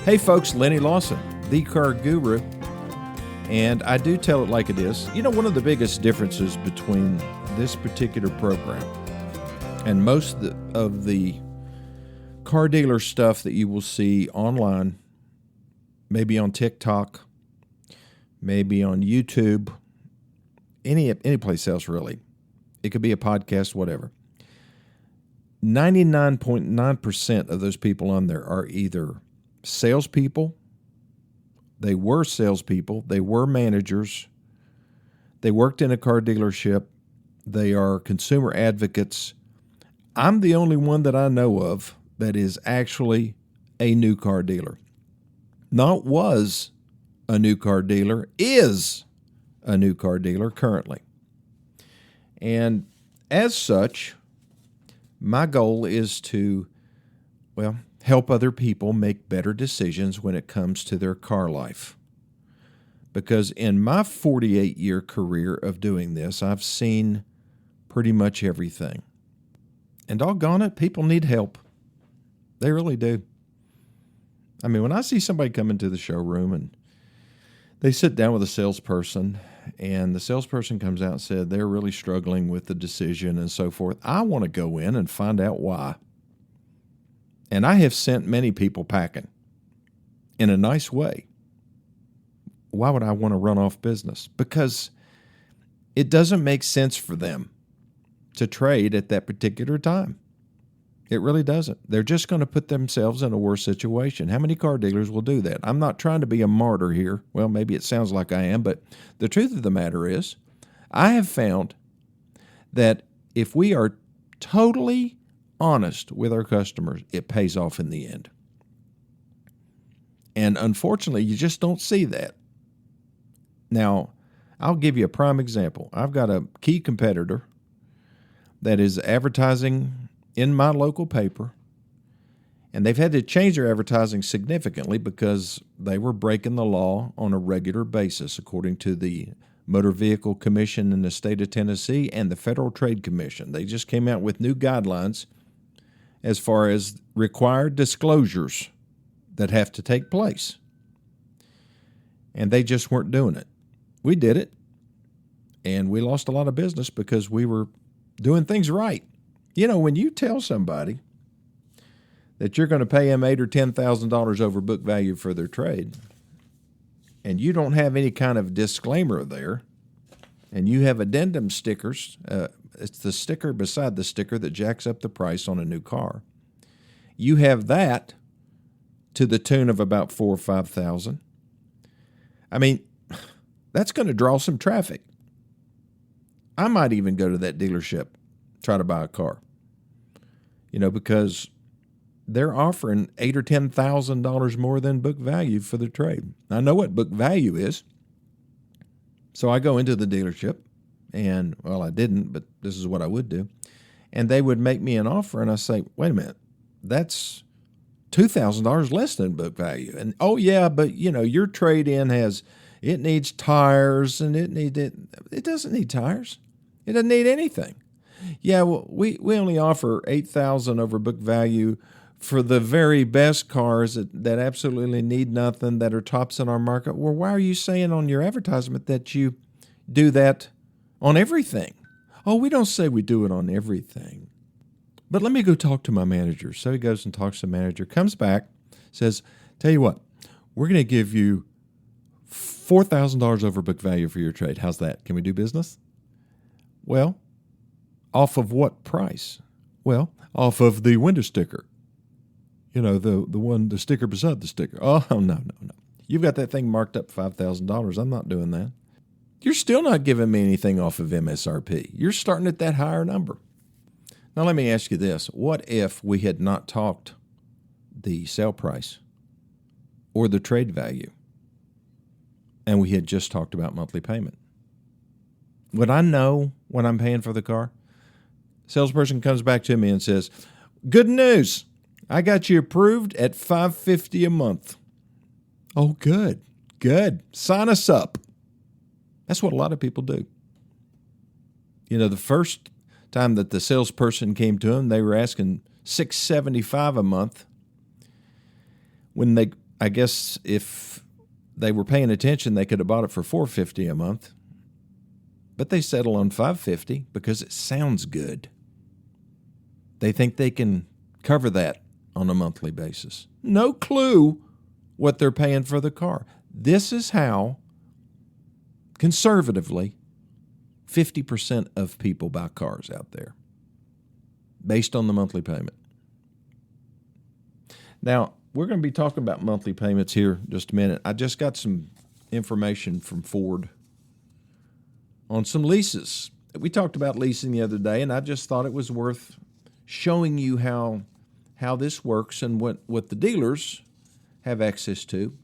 Hey folks, Lenny Lawson, the car guru, and I do tell it like it is. You know, one of the biggest differences between this particular program and most of the car dealer stuff that you will see online, maybe on TikTok, maybe on YouTube, any place else really. It could be a podcast, whatever. 99.9% of those people on there are either salespeople, they were salespeople, they were managers, they worked in a car dealership, they are consumer advocates. I'm the only one that I know of that is actually a new car dealer. Not was a new car dealer, is a new car dealer currently. And as such, my goal is to, help other people make better decisions when it comes to their car life. Because in my 48-year career of doing this, I've seen pretty much everything. And doggone it, people need help. They really do. I mean, when I see somebody come into the showroom and they sit down with a salesperson and the salesperson comes out and said they're really struggling with the decision and so forth, I want to go in and find out why. And I have sent many people packing in a nice way. Why would I want to run off business? Because it doesn't make sense for them to trade at that particular time. It really doesn't. They're just going to put themselves in a worse situation. How many car dealers will do that? I'm not trying to be a martyr here. Well, maybe it sounds like I am, but the truth of the matter is, I have found that if we are totally honest with our customers, it pays off in the end. And unfortunately, you just don't see that. Now, I'll give you a prime example. I've got a key competitor that is advertising in my local paper, and they've had to change their advertising significantly because they were breaking the law on a regular basis, according to the Motor Vehicle Commission in the state of Tennessee and the Federal Trade Commission. They just came out with new guidelines as far as required disclosures that have to take place. And they just weren't doing it. We did it, and we lost a lot of business because we were doing things right. You know, when you tell somebody that you're going to pay them $8,000 or $10,000 over book value for their trade, and you don't have any kind of disclaimer there, and you have addendum stickers, it's the sticker beside the sticker that jacks up the price on a new car. You have that to the tune of about $4,000 or $5,000. I mean, that's going to draw some traffic. I might even go to that dealership, try to buy a car, because they're offering $8,000 or $10,000 more than book value for the trade. I know what book value is, so I go into the dealership, and, I didn't, but this is what I would do, and they would make me an offer, and I say, wait a minute, that's $2,000 less than book value. And, oh, yeah, but, your trade-in it needs tires, and it doesn't need tires. It doesn't need anything. Yeah, well, we only offer $8,000 over book value for the very best cars that absolutely need nothing, that are tops in our market. Well, why are you saying on your advertisement that you do that on everything? Oh, we don't say we do it on everything. But let me go talk to my manager. So he goes and talks to the manager, comes back, says, tell you what, we're going to give you $4,000 over book value for your trade. How's that? Can we do business? Well, off of what price? Well, off of the window sticker. The sticker beside the sticker. Oh, no. You've got that thing marked up $5,000. I'm not doing that. You're still not giving me anything off of MSRP. You're starting at that higher number. Now, let me ask you this. What if we had not talked the sale price or the trade value, and we had just talked about monthly payment? Would I know what I'm paying for the car? Salesperson comes back to me and says, good news. I got you approved at $550 a month. Oh, good. Sign us up. That's what a lot of people do. The first time that the salesperson came to him, they were asking $675 a month. When they I guess if they were paying attention, they could have bought it for $450 a month. But they settle on $550 because it sounds good. They think they can cover that on a monthly basis. No clue what they're paying for the car. This is how, conservatively, 50% of people buy cars out there, based on the monthly payment. Now, we're going to be talking about monthly payments here in just a minute. I just got some information from Ford on some leases. We talked about leasing the other day, and I just thought it was worth showing you how this works and what the dealers have access to.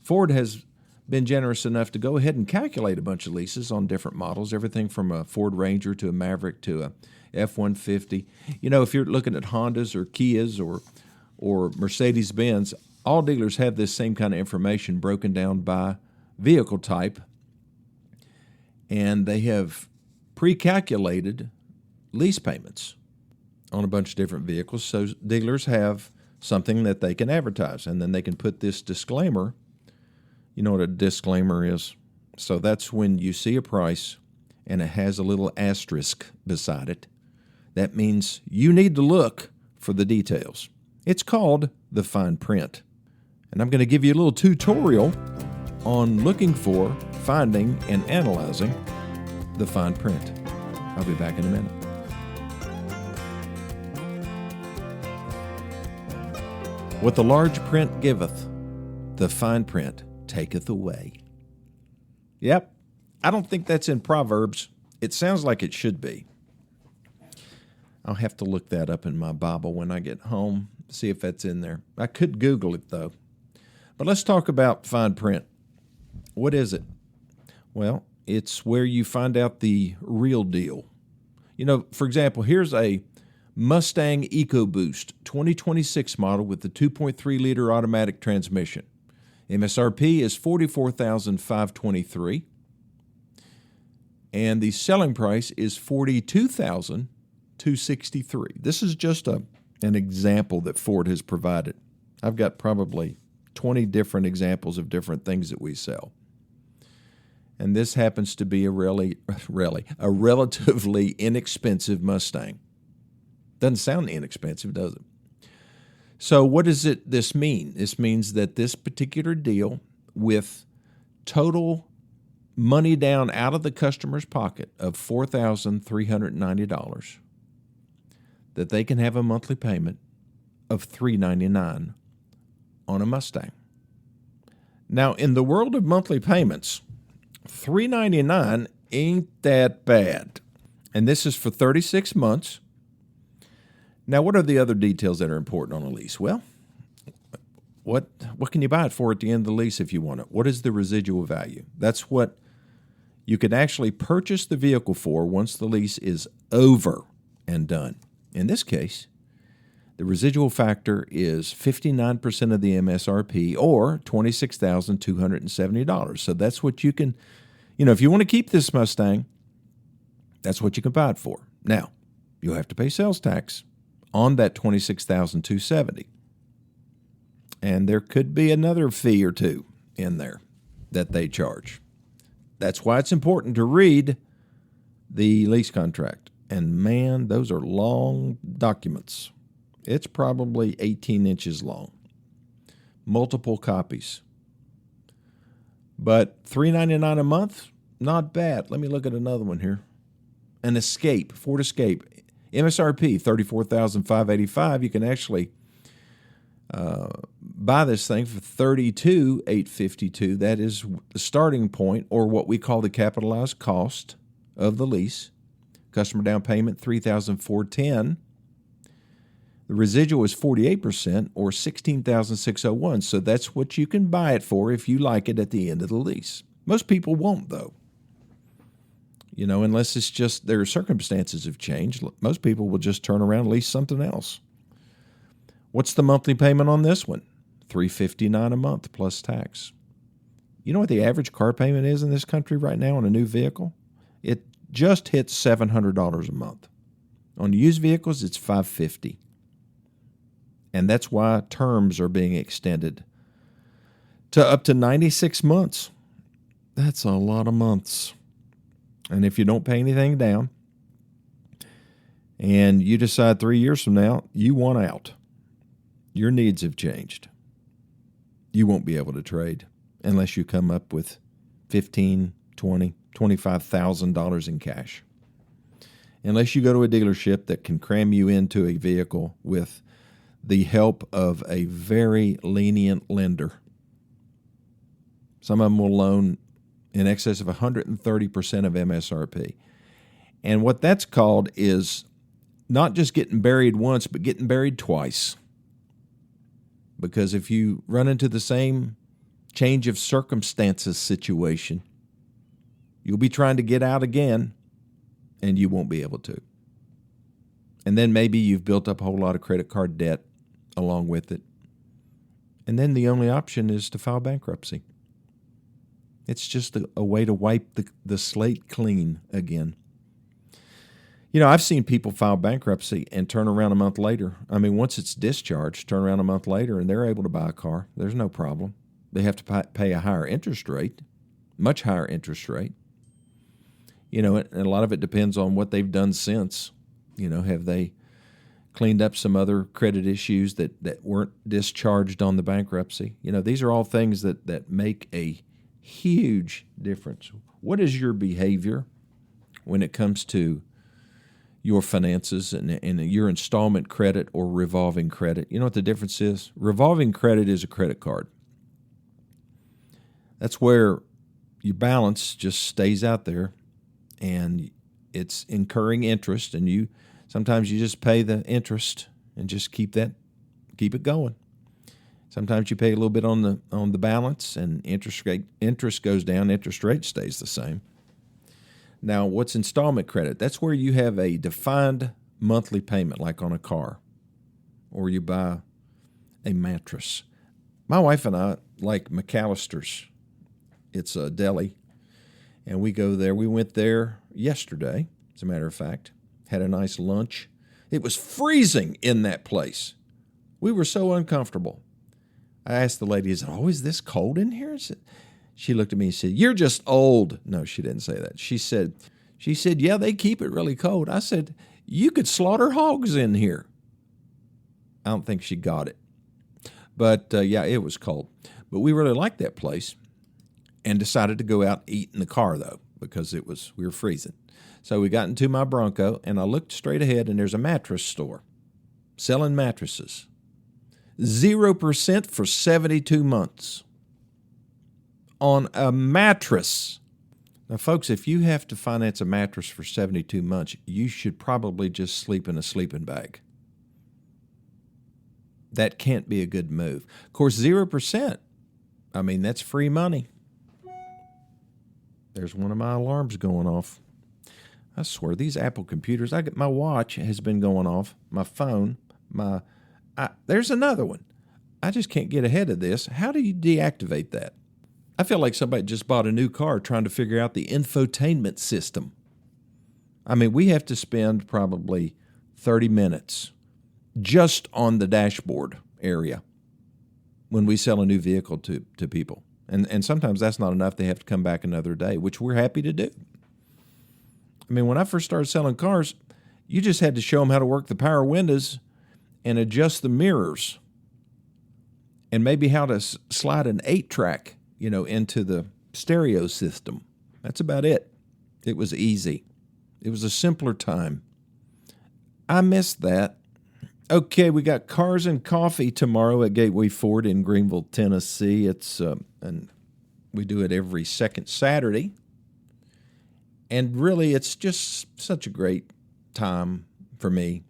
Ford has been generous enough to go ahead and calculate a bunch of leases on different models, everything from a Ford Ranger to a Maverick to a F-150. You know, if you're looking at Hondas or Kias or Mercedes-Benz, all dealers have this same kind of information broken down by vehicle type, and they have pre-calculated lease payments on a bunch of different vehicles, so dealers have something that they can advertise, and then they can put this disclaimer. You know what a disclaimer is? So that's when you see a price and it has a little asterisk beside it. That means you need to look for the details. It's called the fine print. And I'm going to give you a little tutorial on looking for, finding, and analyzing the fine print. I'll be back in a minute. What the large print giveth, the fine print taketh away. Yep, I don't think that's in Proverbs. It sounds like it should be. I'll have to look that up in my Bible when I get home, see if that's in there. I could Google it, though. But let's talk about fine print. What is it? Well, it's where you find out the real deal. You know, for example, here's a Mustang EcoBoost 2026 model with the 2.3-liter automatic transmission. MSRP is $44,523, and the selling price is $42,263. This is just an example that Ford has provided. I've got probably 20 different examples of different things that we sell. And this happens to be a relatively inexpensive Mustang. Doesn't sound inexpensive, does it? So what does this mean? This means that this particular deal with total money down out of the customer's pocket of $4,390, that they can have a monthly payment of $399 on a Mustang. Now, in the world of monthly payments, $399 ain't that bad. And this is for 36 months. Now, what are the other details that are important on a lease? Well, what can you buy it for at the end of the lease if you want it? What is the residual value? That's what you can actually purchase the vehicle for once the lease is over and done. In this case, the residual factor is 59% of the MSRP, or $26,270. So that's what you can, if you want to keep this Mustang, that's what you can buy it for. Now, you'll have to pay sales tax on that $26,270. And there could be another fee or two in there that they charge. That's why it's important to read the lease contract. And man, those are long documents. It's probably 18 inches long. Multiple copies. But $399 a month, not bad. Let me look at another one here. An Escape, Ford Escape. MSRP, $34,585. You can actually buy this thing for $32,852. That is the starting point, or what we call the capitalized cost of the lease. Customer down payment, $3,410. The residual is 48%, or $16,601. So that's what you can buy it for if you like it at the end of the lease. Most people won't, though. Unless it's just their circumstances have changed. Most people will just turn around and lease something else. What's the monthly payment on this one? $359 a month plus tax. You know what the average car payment is in this country right now on a new vehicle? It just hits $700 a month. On used vehicles, it's $550. And that's why terms are being extended to up to 96 months. That's a lot of months. And if you don't pay anything down and you decide 3 years from now you want out, your needs have changed, you won't be able to trade unless you come up with $15,000, $20,000, $25,000 in cash. Unless you go to a dealership that can cram you into a vehicle with the help of a very lenient lender. Some of them will loan in excess of 130% of MSRP. And what that's called is not just getting buried once, but getting buried twice. Because if you run into the same change of circumstances situation, you'll be trying to get out again, and you won't be able to. And then maybe you've built up a whole lot of credit card debt along with it. And then the only option is to file bankruptcy. It's just a way to wipe the slate clean again. You know, I've seen people file bankruptcy and turn around a month later. I mean, once it's discharged, turn around a month later and they're able to buy a car. There's no problem. They have to pay a higher interest rate, much higher interest rate. You know, and a lot of it depends on what they've done since. You know, have they cleaned up some other credit issues that weren't discharged on the bankruptcy? You know, these are all things that make a huge difference. What is your behavior when it comes to your finances and your installment credit or revolving credit? You know what the difference is? Revolving credit is a credit card. That's where your balance just stays out there and it's incurring interest, and sometimes you just pay the interest and just keep it going. Sometimes you pay a little bit on the balance, and interest goes down, interest rate stays the same. Now, what's installment credit? That's where you have a defined monthly payment, like on a car, or you buy a mattress. My wife and I like McAllister's. It's a deli, and we go there. We went there yesterday, as a matter of fact, had a nice lunch. It was freezing in that place. We were so uncomfortable. I asked the lady, is this cold in here? She looked at me and said, "You're just old." No, she didn't say that. She said, "Yeah, they keep it really cold." I said, "You could slaughter hogs in here." I don't think she got it. But, yeah, it was cold. But we really liked that place and decided to go out and eat in the car, though, because we were freezing. So we got into my Bronco, and I looked straight ahead, and there's a mattress store selling mattresses. 0% for 72 months on a mattress. Now, folks, if you have to finance a mattress for 72 months, you should probably just sleep in a sleeping bag. That can't be a good move. Of course, 0%, I mean, that's free money. There's one of my alarms going off. I swear, these Apple computers, my watch has been going off, my phone, there's another one. I just can't get ahead of this. How do you deactivate that? I feel like somebody just bought a new car trying to figure out the infotainment system. I mean, we have to spend probably 30 minutes just on the dashboard area when we sell a new vehicle to people. And sometimes that's not enough. They have to come back another day, which we're happy to do. I mean, when I first started selling cars, you just had to show them how to work the power windows and adjust the mirrors and maybe how to slide an 8-track, into the stereo system. That's about it. It was easy. It was a simpler time. I missed that. Okay, we got Cars and Coffee tomorrow at Gateway Ford in Greenville, Tennessee. And we do it every second Saturday. And really, it's just such a great time for me.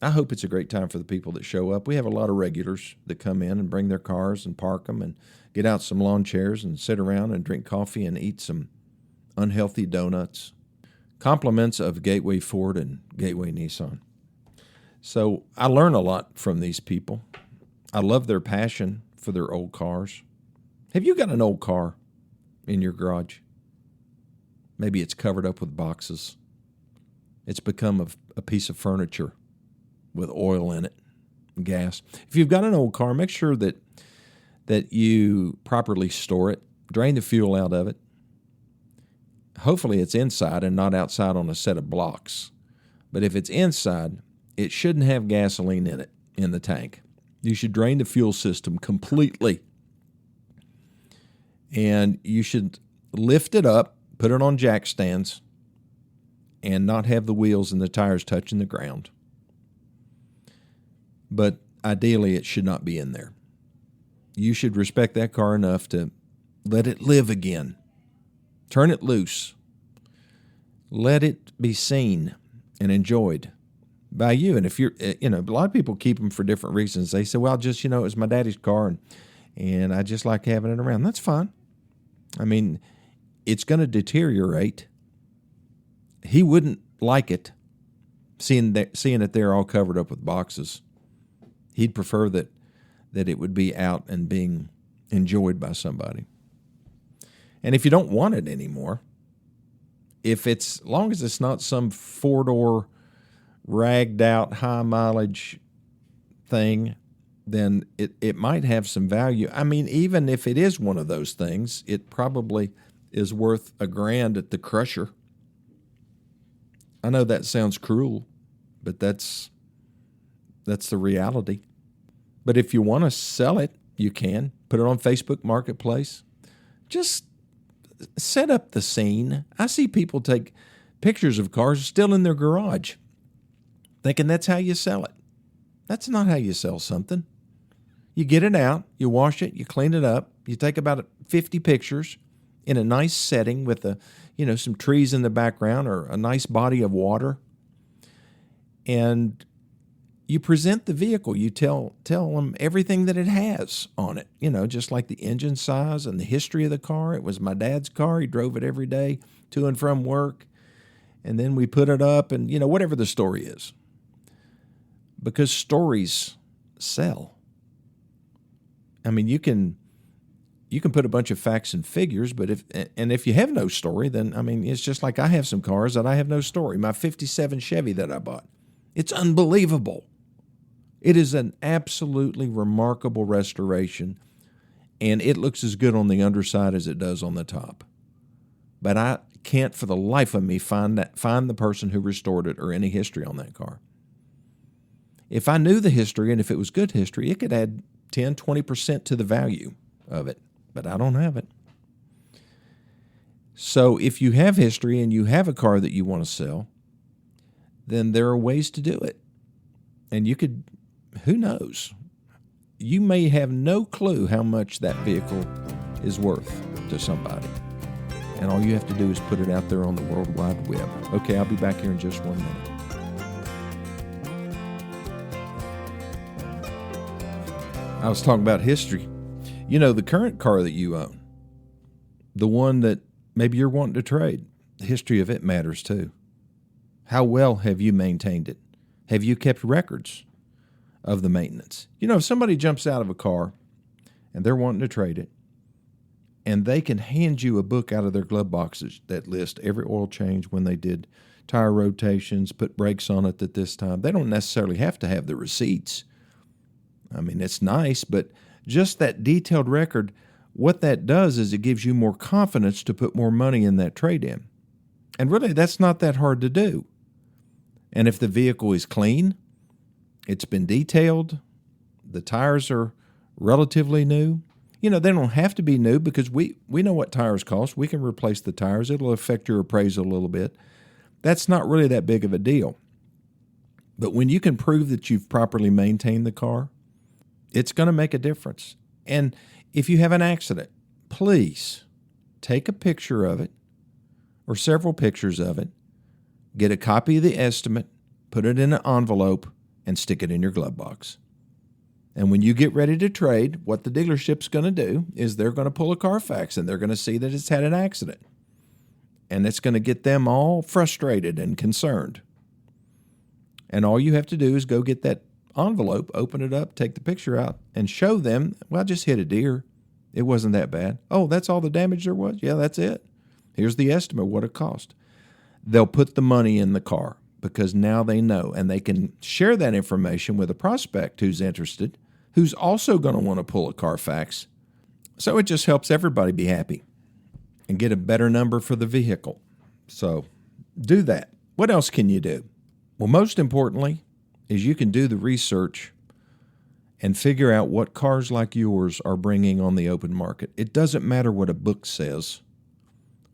I hope it's a great time for the people that show up. We have a lot of regulars that come in and bring their cars and park them and get out some lawn chairs and sit around and drink coffee and eat some unhealthy donuts. Compliments of Gateway Ford and Gateway Nissan. So I learn a lot from these people. I love their passion for their old cars. Have you got an old car in your garage? Maybe it's covered up with boxes. It's become a piece of furniture with oil in it, gas. If you've got an old car, make sure that that you properly store it, drain the fuel out of it. Hopefully it's inside and not outside on a set of blocks. But if it's inside, it shouldn't have gasoline in it, in the tank. You should drain the fuel system completely. And you should lift it up, put it on jack stands, and not have the wheels and the tires touching the ground. But ideally, it should not be in there. You should respect that car enough to let it live again. Turn it loose. Let it be seen and enjoyed by you. And if you're, a lot of people keep them for different reasons. They say, well, just, it was my daddy's car and I just like having it around. That's fine. I mean, it's going to deteriorate. He wouldn't like it, seeing it there all covered up with boxes. He'd prefer that it would be out and being enjoyed by somebody. And if you don't want it anymore, as long as it's not some four-door, ragged out, high mileage thing, then it might have some value. I mean, even if it is one of those things, it probably is worth $1,000 at the crusher. I know that sounds cruel, but that's the reality. But if you want to sell it, you can. Put it on Facebook Marketplace. Just set up the scene. I see people take pictures of cars still in their garage, thinking that's how you sell it. That's not how you sell something. You get it out, you wash it, you clean it up, you take about 50 pictures in a nice setting with some trees in the background or a nice body of water, and you present the vehicle. You tell them everything that it has on it, just like the engine size and the history of the car. It was my dad's car. He drove it every day to and from work. And then we put it up and, whatever the story is. Because stories sell. I mean, you can put a bunch of facts and figures, but if you have no story, then, I mean, it's just like I have some cars that I have no story. My 57 Chevy that I bought. It's unbelievable. It is an absolutely remarkable restoration, and it looks as good on the underside as it does on the top. But I can't for the life of me find the person who restored it or any history on that car. If I knew the history and if it was good history, it could add 10, 20% to the value of it, but I don't have it. So if you have history and you have a car that you want to sell, then there are ways to do it. And you could, who knows? You may have no clue how much that vehicle is worth to somebody. And all you have to do is put it out there on the World Wide Web. Okay, I'll be back here in just 1 minute. I was talking about history. The current car that you own, the one that maybe you're wanting to trade, the history of it matters too. How well have you maintained it? Have you kept records of the maintenance? If somebody jumps out of a car and they're wanting to trade it, and they can hand you a book out of their glove boxes that list every oil change, when they did tire rotations, put brakes on it at this time. They don't necessarily have to have the receipts. I mean, it's nice, but just that detailed record, what that does is it gives you more confidence to put more money in that trade-in. And really, that's not that hard to do. And if the vehicle is clean, it's been detailed, the tires are relatively new. They don't have to be new because we know what tires cost. We can replace the tires. It'll affect your appraisal a little bit. That's not really that big of a deal. But when you can prove that you've properly maintained the car, it's going to make a difference. And if you have an accident, please take a picture of it or several pictures of it, get a copy of the estimate, put it in an envelope, and stick it in your glove box. And when you get ready to trade, what the dealership's going to do is they're going to pull a Carfax and they're going to see that it's had an accident. And it's going to get them all frustrated and concerned. And all you have to do is go get that envelope, open it up, take the picture out, and show them, well, I just hit a deer. It wasn't that bad. Oh, that's all the damage there was? Yeah, that's it. Here's the estimate of what it cost. They'll put the money in the car because now they know, and they can share that information with a prospect who's interested, who's also going to want to pull a Carfax So it just helps everybody be happy and get a better number for the vehicle. So do that. What else can you do? Well, most importantly is you can do the research and figure out what cars like yours are bringing on the open market. It doesn't matter what a book says.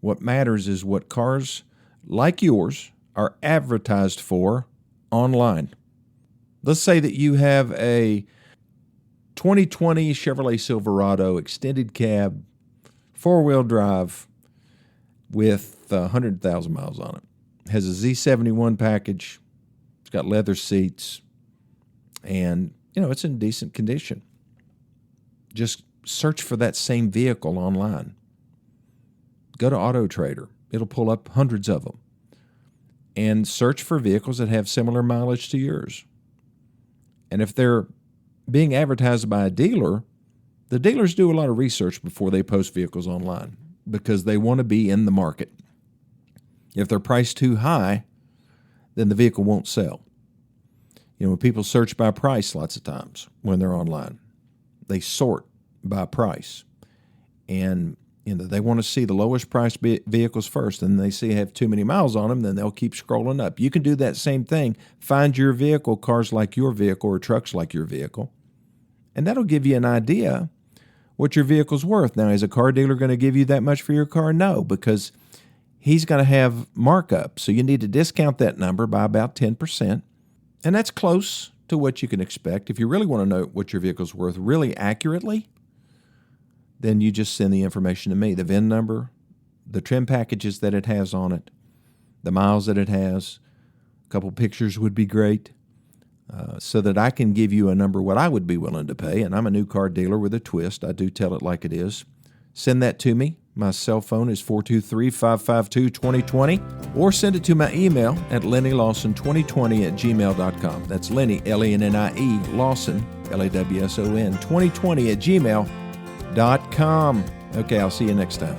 What matters is what cars like yours are advertised for online. Let's say that you have a 2020 Chevrolet Silverado extended cab, four-wheel drive with 100,000 miles on it. It has a Z71 package. It's got leather seats, and it's in decent condition. Just search for that same vehicle online. Go to Auto Trader. It'll pull up hundreds of them. And search for vehicles that have similar mileage to yours. And if they're being advertised by a dealer, the dealers do a lot of research before they post vehicles online because they want to be in the market. If they're priced too high, then the vehicle won't sell. When people search by price lots of times when they're online, they sort by price. And they want to see the lowest priced vehicles first, and they see have too many miles on them, then they'll keep scrolling up. You can do that same thing. Find your vehicle, cars like your vehicle, or trucks like your vehicle, and that'll give you an idea what your vehicle's worth. Now, is a car dealer going to give you that much for your car? No, because he's going to have markup, so you need to discount that number by about 10%, and that's close to what you can expect. If you really want to know what your vehicle's worth really accurately, then you just send the information to me, the VIN number, the trim packages that it has on it, the miles that it has. A couple pictures would be great so that I can give you a number what I would be willing to pay. And I'm a new car dealer with a twist. I do tell it like it is. Send that to me. My cell phone is 423-552-2020, or send it to my email at lennylawson2020@gmail.com. That's Lenny, L-E-N-N-I-E, Lawson, L-A-W-S-O-N, 2020@gmail.com. Okay, I'll see you next time.